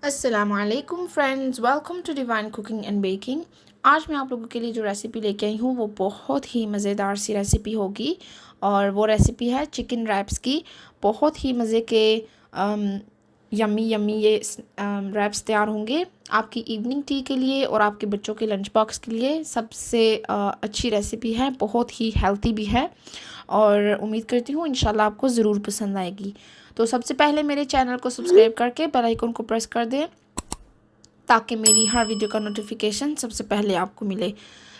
अस्सलामुअलैकुम friends, welcome to divine cooking and baking. आज मैं आप लोगों के लिए जो रेसिपी लेके आई हूँ वो बहुत ही मज़ेदार सी रेसिपी होगी और वो रेसिपी है चिकन रैप्स की। बहुत ही मज़े के यम्मी यम्मी ये रैप्स तैयार होंगे आपकी इवनिंग टी के लिए और आपके बच्चों के लंच बॉक्स के लिए। सबसे अच्छी रेसिपी है, बहुत ही हेल्थी भी है और उम्मीद करती हूँ इंशाल्लाह आपको ज़रूर पसंद आएगी। तो सबसे पहले मेरे चैनल को सब्सक्राइब करके बेल आइकन को प्रेस कर दें ताकि मेरी हर वीडियो का नोटिफिकेशन सबसे पहले आपको मिले।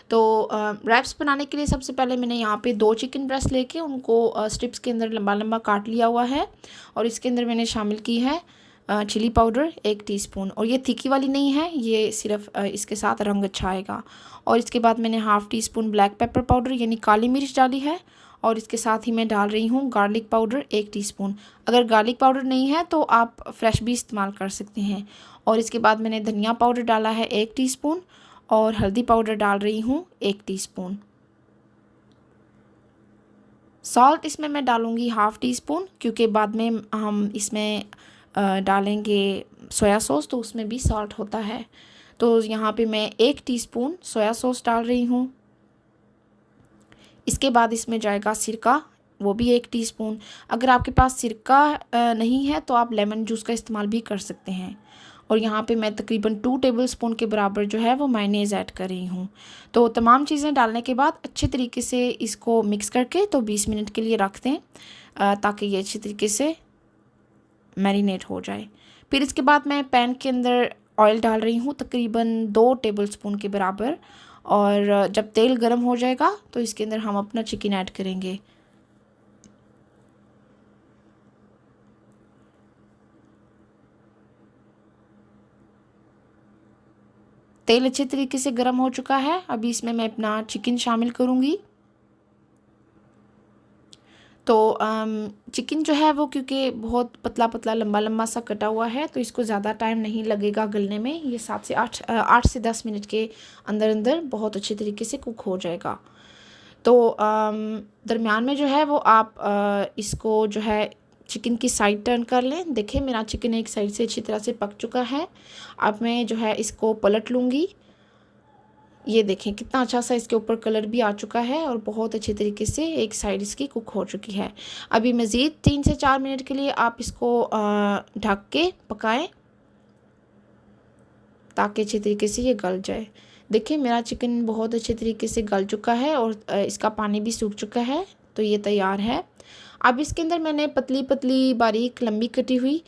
तो रैप्स बनाने के लिए सबसे पहले मैंने यहाँ पे 2 चिकन ब्रेस्ट लेके उनको स्ट्रिप्स के अंदर लंबा लंबा काट लिया हुआ है और इसके अंदर मैंने शामिल की है चिली पाउडर 1 टीस्पून। और ये तीखी वाली नहीं है, ये सिर्फ इसके साथ रंग अच्छा आएगा। और इसके बाद मैंने half tea spoon black pepper powder यानी काली मिर्च डाली है और इसके साथ ही मैं डाल रही हूँ गार्लिक पाउडर 1 टीस्पून। अगर गार्लिक पाउडर नहीं है तो आप फ्रेश भी इस्तेमाल कर सकते हैं। और इसके बाद मैंने धनिया पाउडर डाला है 1 टीस्पून और हल्दी पाउडर डाल रही हूँ 1 टीस्पून। सॉल्ट इसमें मैं डालूँगी हाफ़ टी स्पून क्योंकि बाद में हम इसमें डालेंगे सोया सॉस तो उसमें भी सॉल्ट होता है। तो यहाँ पे मैं 1 टीस्पून सोया सॉस डाल रही हूँ। इसके बाद इसमें जाएगा सिरका, वो भी 1 टीस्पून। अगर आपके पास सिरका नहीं है तो आप लेमन जूस का इस्तेमाल भी कर सकते हैं। और यहाँ पे मैं तकरीबन 2 टेबलस्पून के बराबर जो है वो मायोनीज़ ऐड कर रही हूँ। तो तमाम चीज़ें डालने के बाद अच्छे तरीके से इसको मिक्स करके तो 20 मिनट के लिए रख दें ताकि ये अच्छी तरीके से मैरिनेट हो जाए। फिर इसके बाद मैं पैन के अंदर ऑयल डाल रही हूँ तकरीबन 2 टेबलस्पून के बराबर। और जब तेल गर्म हो जाएगा तो इसके अंदर हम अपना चिकन ऐड करेंगे। तेल अच्छे तरीके से गर्म हो चुका है, अभी इसमें मैं अपना चिकन शामिल करूँगी। तो चिकन जो है वो क्योंकि बहुत पतला पतला लंबा लंबा सा कटा हुआ है तो इसको ज़्यादा टाइम नहीं लगेगा गलने में। ये 8 से 10 मिनट के अंदर अंदर बहुत अच्छे तरीके से कुक हो जाएगा। तो दरमियान में जो है वो आप इसको जो है चिकन की साइड टर्न कर लें। देखिए मेरा चिकन एक साइड से अच्छी तरह से पक चुका है। अब मैं जो है इसको पलट लूँगी। ये देखें कितना अच्छा सा इसके ऊपर कलर भी आ चुका है और बहुत अच्छे तरीके से एक साइड इसकी कुक हो चुकी है। अभी मज़ीद 3 से 4 मिनट के लिए आप इसको ढक के पकाएं ताकि अच्छे तरीके से ये गल जाए। देखिए मेरा चिकन बहुत अच्छे तरीके से गल चुका है और इसका पानी भी सूख चुका है, तो ये तैयार है। अब इसके अंदर मैंने पतली पतली बारीक लंबी कटी हुई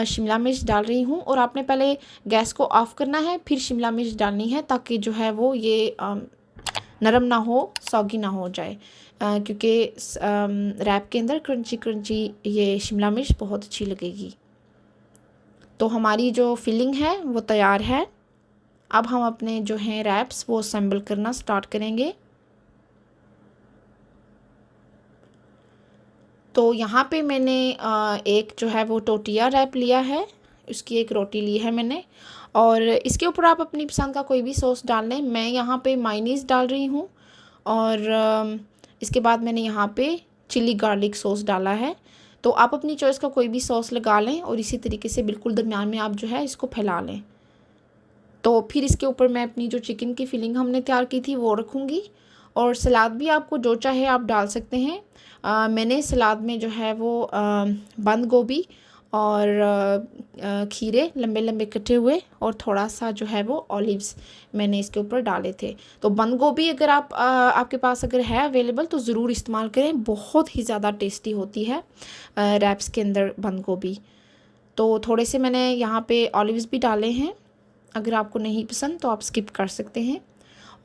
शिमला मिर्च डाल रही हूँ और आपने पहले गैस को ऑफ़ करना है फिर शिमला मिर्च डालनी है ताकि जो है वो ये नरम ना हो, सॉगी ना हो जाए क्योंकि रैप के अंदर क्रंची क्रंची ये शिमला मिर्च बहुत अच्छी लगेगी। तो हमारी जो फिलिंग है वो तैयार है। अब हम अपने जो हैं रैप्स वो असेंबल करना स्टार्ट करेंगे। तो यहाँ पे मैंने एक जो है वो टोटिया रैप लिया है, उसकी एक रोटी ली है मैंने और इसके ऊपर आप अपनी पसंद का कोई भी सॉस डाल लें। मैं यहाँ पे मायोनीज़ डाल रही हूँ और इसके बाद मैंने यहाँ पे चिली गार्लिक सॉस डाला है। तो आप अपनी चॉइस का कोई भी सॉस लगा लें और इसी तरीके से बिल्कुल दरमियान में आप जो है इसको फैला लें। तो फिर इसके ऊपर मैं अपनी जो चिकन की फिलिंग हमने तैयार की थी वो रखूँगी और सलाद भी आपको जो चाहे आप डाल सकते हैं। मैंने सलाद में जो है वो बंद गोभी और खीरे लंबे लंबे कटे हुए और थोड़ा सा जो है वो ऑलिव्स मैंने इसके ऊपर डाले थे। तो बंद गोभी अगर आपके पास अगर है अवेलेबल तो ज़रूर इस्तेमाल करें, बहुत ही ज़्यादा टेस्टी होती है रैप्स के अंदर बंद गोभी। तो थोड़े से मैंने यहाँ पे ऑलिव्स भी डाले हैं, अगर आपको नहीं पसंद तो आप स्किप कर सकते हैं।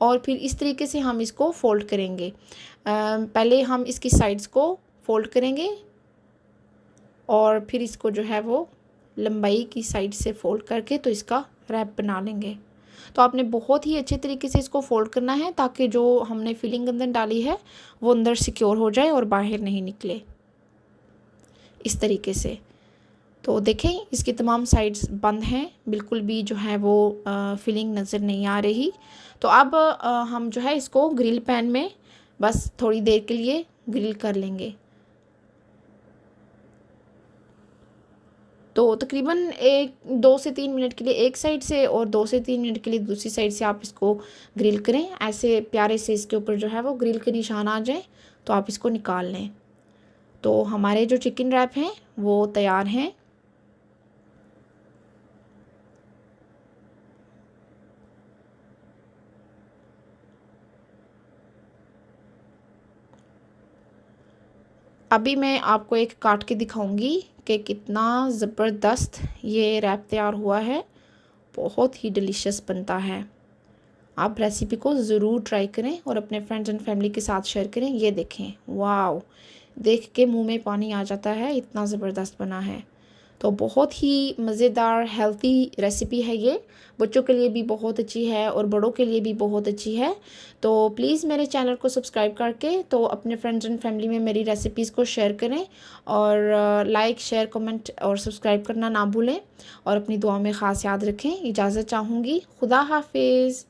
और फिर इस तरीके से हम इसको फ़ोल्ड करेंगे। पहले हम इसकी साइड्स को फ़ोल्ड करेंगे और फिर इसको जो है वो लंबाई की साइड से फ़ोल्ड करके तो इसका रैप बना लेंगे। तो आपने बहुत ही अच्छे तरीके से इसको फ़ोल्ड करना है ताकि जो हमने फिलिंग अंदर डाली है वो अंदर सिक्योर हो जाए और बाहर नहीं निकले, इस तरीके से। तो देखें इसकी तमाम साइड्स बंद हैं, बिल्कुल भी जो है वो फिलिंग नज़र नहीं आ रही। तो अब हम जो है इसको ग्रिल पैन में बस थोड़ी देर के लिए ग्रिल कर लेंगे। तो तकरीबन 2 से 3 मिनट के लिए एक साइड से और 2 से 3 मिनट के लिए दूसरी साइड से आप इसको ग्रिल करें। ऐसे प्यारे से इसके ऊपर जो है वो ग्रिल के निशान आ जाए तो आप इसको निकाल लें। तो हमारे जो चिकन रैप हैं वो तैयार हैं। अभी मैं आपको एक काट के दिखाऊंगी कि कितना ज़बरदस्त ये रैप तैयार हुआ है। बहुत ही डिलीशियस बनता है। आप रेसिपी को ज़रूर ट्राई करें और अपने फ्रेंड्स एंड फैमिली के साथ शेयर करें। ये देखें, वाओ, देख के मुंह में पानी आ जाता है, इतना ज़बरदस्त बना है। तो बहुत ही मज़ेदार हेल्थी रेसिपी है ये। बच्चों के लिए भी बहुत अच्छी है और बड़ों के लिए भी बहुत अच्छी है। तो प्लीज़ मेरे चैनल को सब्सक्राइब करके तो अपने फ्रेंड्स एंड फैमिली में मेरी रेसिपीज़ को शेयर करें और लाइक, शेयर, कमेंट और सब्सक्राइब करना ना भूलें और अपनी दुआ में ख़ास याद रखें। इजाज़त चाहूँगी। खुदा हाफिज़।